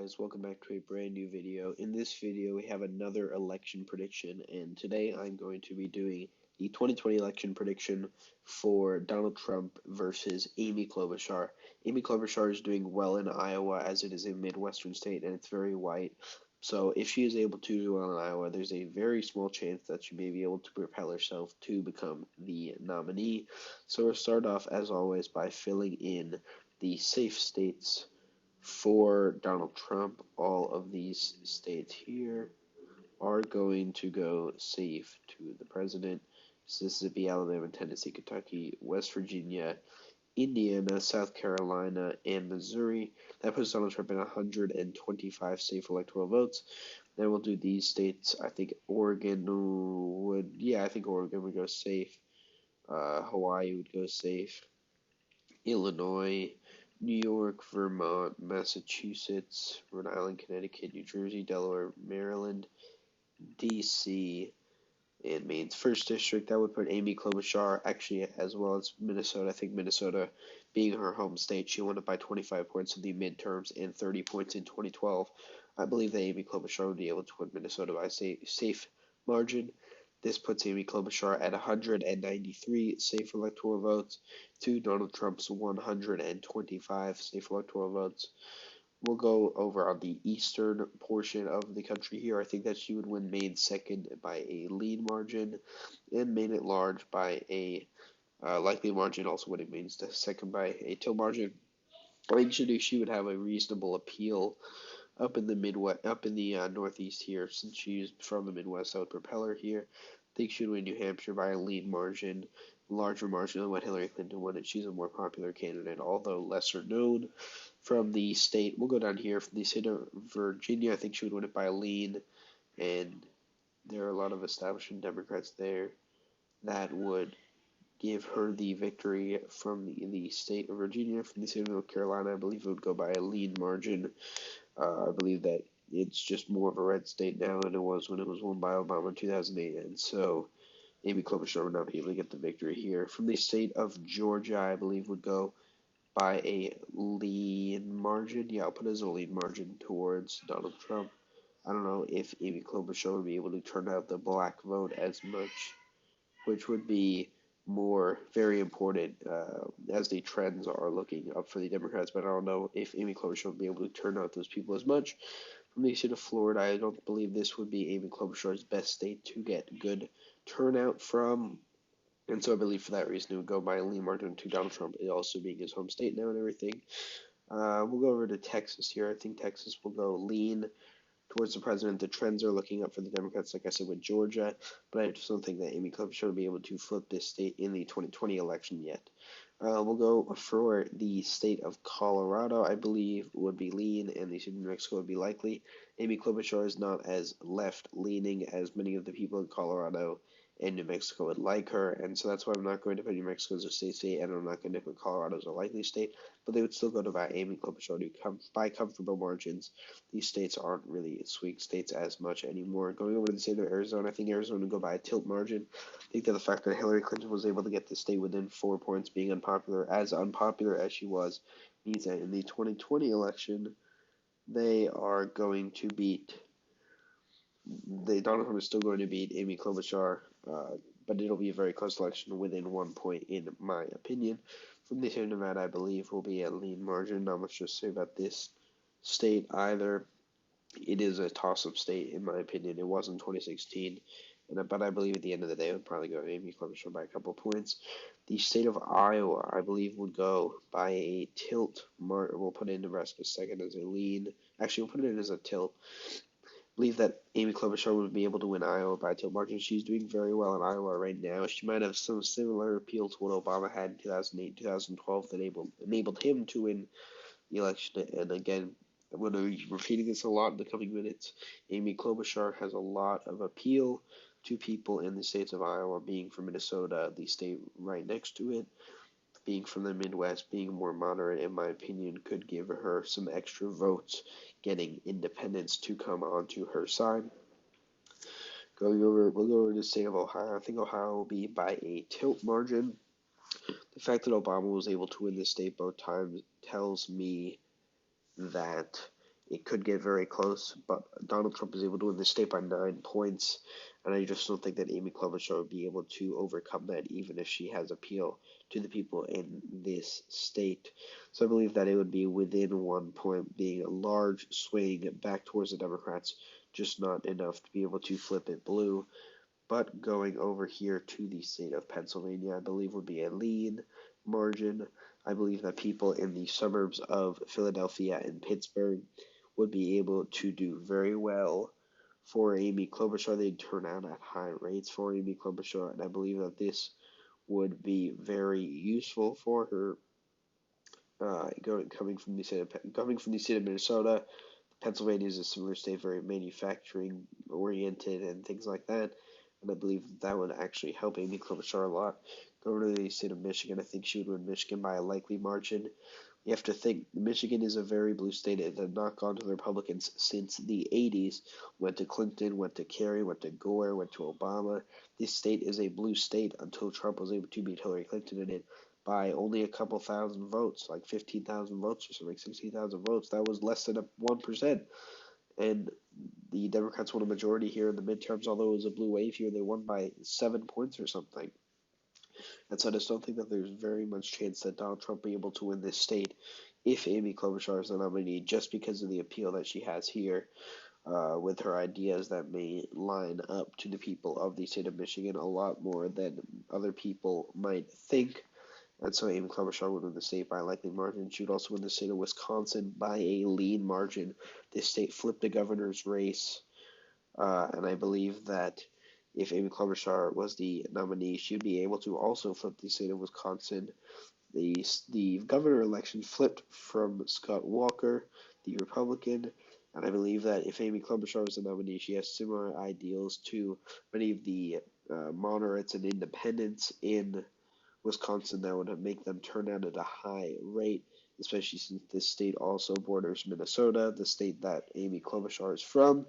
guys, welcome back to a brand new video. In this video we have another election prediction, and today I'm going to be doing the 2020 election prediction for Donald Trump versus Amy Klobuchar. Amy Klobuchar is doing well in Iowa as it is a midwestern state and it's very white. So if she is able to do well in Iowa, there's a very small chance that she may be able to propel herself to become the nominee. So we'll start off as always by filling in the safe states for Donald Trump. All of these states here are going to go safe to the president. Mississippi, Alabama, Tennessee, Kentucky, West Virginia, Indiana, South Carolina, and Missouri. That puts Donald Trump in 125 safe electoral votes. Then we'll do these states. I think Oregon would go safe. Hawaii would go safe. Illinois, New York, Vermont, Massachusetts, Rhode Island, Connecticut, New Jersey, Delaware, Maryland, D.C., and Maine's first district. That would put Amy Klobuchar, actually, as well as Minnesota. I think Minnesota, being her home state, she won it by 25 points in the midterms and 30 points in 2012. I believe that Amy Klobuchar would be able to win Minnesota by a safe margin. This puts Amy Klobuchar at 193 safe electoral votes to Donald Trump's 125 safe electoral votes. We'll go over on the eastern portion of the country here. I think that she would win Maine second by a lead margin, and Maine at large by a likely margin, also winning Maine second by a tilt margin. I think she would have a reasonable appeal up in the Midwest, up in the Northeast here, since she's from the Midwest. That would propel her here. I think she would win New Hampshire by a lead margin, larger margin than what Hillary Clinton won, and she's a more popular candidate, although lesser known. From the state, we'll go down here. From the state of Virginia, I think she would win it by a lead, and there are a lot of establishment Democrats there that would give her the victory. From the state of Virginia. From the state of North Carolina, I believe it would go by a lead margin. I believe that it's just more of a red state now than it was when it was won by Obama in 2008, and so Amy Klobuchar would not be able to get the victory here. From the state of Georgia, I believe would go by a lead margin. Yeah, I'll put it as a lead margin towards Donald Trump. I don't know if Amy Klobuchar would be able to turn out the black vote as much, which would be very important as the trends are looking up for the Democrats. But I don't know if Amy Klobuchar would be able to turn out those people as much. From the state of Florida, I don't believe this would be Amy Klobuchar's best state to get good turnout from. And so I believe for that reason it would go by a lean margin to Donald Trump, it also being his home state now and everything. We'll go over to Texas here. I think Texas will go lean towards the president. The trends are looking up for the Democrats, like I said, with Georgia, but I just don't think that Amy Klobuchar will be able to flip this state in the 2020 election yet. We'll go for the state of Colorado, I believe, would be lean, and the state of New Mexico would be likely. Amy Klobuchar is not as left-leaning as many of the people in Colorado and New Mexico would like her, and so that's why I'm not going to put New Mexico as a state, and I'm not going to put Colorado as a likely state, but they would still go to by Amy Klobuchar by comfortable margins. These states aren't really swing states as much anymore. Going over to the state of Arizona, I think Arizona would go by a tilt margin. I think that the fact that Hillary Clinton was able to get the state within 4 points, being unpopular as she was, means that in the 2020 election, they are going to beat Donald Trump is still going to beat Amy Klobuchar, but it'll be a very close election within 1 point, in my opinion. From the state of Nevada, I believe will be a lean margin. Not much to say about this state either. It is a toss-up state, in my opinion. It was in 2016, but I believe at the end of the day it would probably go Amy Klobuchar by a couple points. The state of Iowa, I believe, would go by a tilt. We'll put in Nebraska second as a lean. Actually, we'll put it in as a tilt. Believe that Amy Klobuchar would be able to win Iowa by a tilt margin. She's doing very well in Iowa right now. She might have some similar appeal to what Obama had in 2008, 2012 that enabled him to win the election. And again, I'm going to be repeating this a lot in the coming minutes. Amy Klobuchar has a lot of appeal to people in the states of Iowa, being from Minnesota, the state right next to it. Being from the Midwest, being more moderate, in my opinion, could give her some extra votes, getting independents to come onto her side. We'll go over to the state of Ohio. I think Ohio will be by a tilt margin. The fact that Obama was able to win this state both times tells me that it could get very close, but Donald Trump is able to win the state by 9 points, and I just don't think that Amy Klobuchar would be able to overcome that, even if she has appeal to the people in this state. So I believe that it would be within 1 point, being a large swing back towards the Democrats, just not enough to be able to flip it blue. But going over here to the state of Pennsylvania, I believe would be a lean margin. I believe that people in the suburbs of Philadelphia and Pittsburgh would be able to do very well for Amy Klobuchar. They'd turn out at high rates for Amy Klobuchar, and I believe that this would be very useful for her. Coming from the state of Minnesota, Pennsylvania is a similar state, very manufacturing oriented and things like that. And I believe that would actually help Amy Klobuchar a lot. Going to the state of Michigan, I think she would win Michigan by a likely margin. You have to think Michigan is a very blue state. It had not gone to the Republicans since the 80s. Went to Clinton, went to Kerry, went to Gore, went to Obama. This state is a blue state until Trump was able to beat Hillary Clinton in it by only a couple thousand votes, like 15,000 votes or something, 16,000 votes. That was less than 1%. And the Democrats won a majority here in the midterms, although it was a blue wave here. They won by 7 points or something. And so I just don't think that there's very much chance that Donald Trump will be able to win this state if Amy Klobuchar is the nominee, just because of the appeal that she has here with her ideas that may line up to the people of the state of Michigan a lot more than other people might think. And so Amy Klobuchar would win the state by a likely margin. She would also win the state of Wisconsin by a lean margin. This state flipped the governor's race, and I believe that if Amy Klobuchar was the nominee, she'd be able to also flip the state of Wisconsin. The governor election flipped from Scott Walker, the Republican, and I believe that if Amy Klobuchar was the nominee, she has similar ideals to many of the moderates and independents in Wisconsin that would make them turn out at a high rate, especially since this state also borders Minnesota, the state that Amy Klobuchar is from.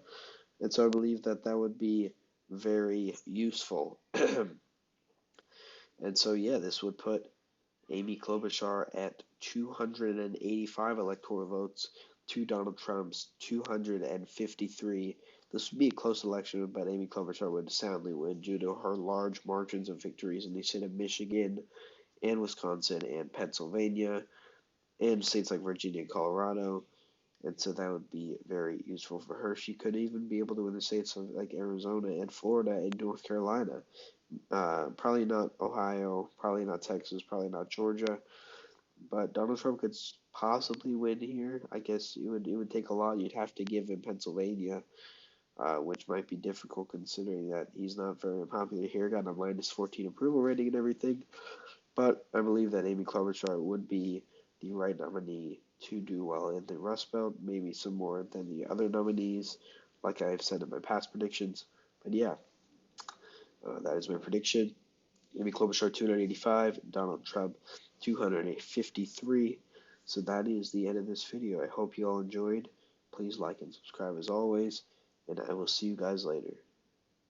And so I believe that that would be very useful. And so, yeah, this would put Amy Klobuchar at 285 electoral votes to Donald Trump's 253. This would be a close election, but Amy Klobuchar would soundly win due to her large margins of victories in the state of Michigan and Wisconsin and Pennsylvania and states like Virginia and Colorado. And so that would be very useful for her. She could even be able to win the states of like Arizona and Florida and North Carolina. Probably not Ohio, probably not Texas, probably not Georgia. But Donald Trump could possibly win here. I guess it would take a lot. You'd have to give him Pennsylvania, which might be difficult considering that he's not very popular here. Got a minus 14 approval rating and everything. But I believe that Amy Klobuchar would be the right nominee to do well in the Rust Belt, maybe some more than the other nominees, like I've said in my past predictions. But yeah, that is my prediction. Amy Klobuchar 285, Donald Trump 253. So that is the end of this video. I hope you all enjoyed. Please like and subscribe as always, and I will see you guys later.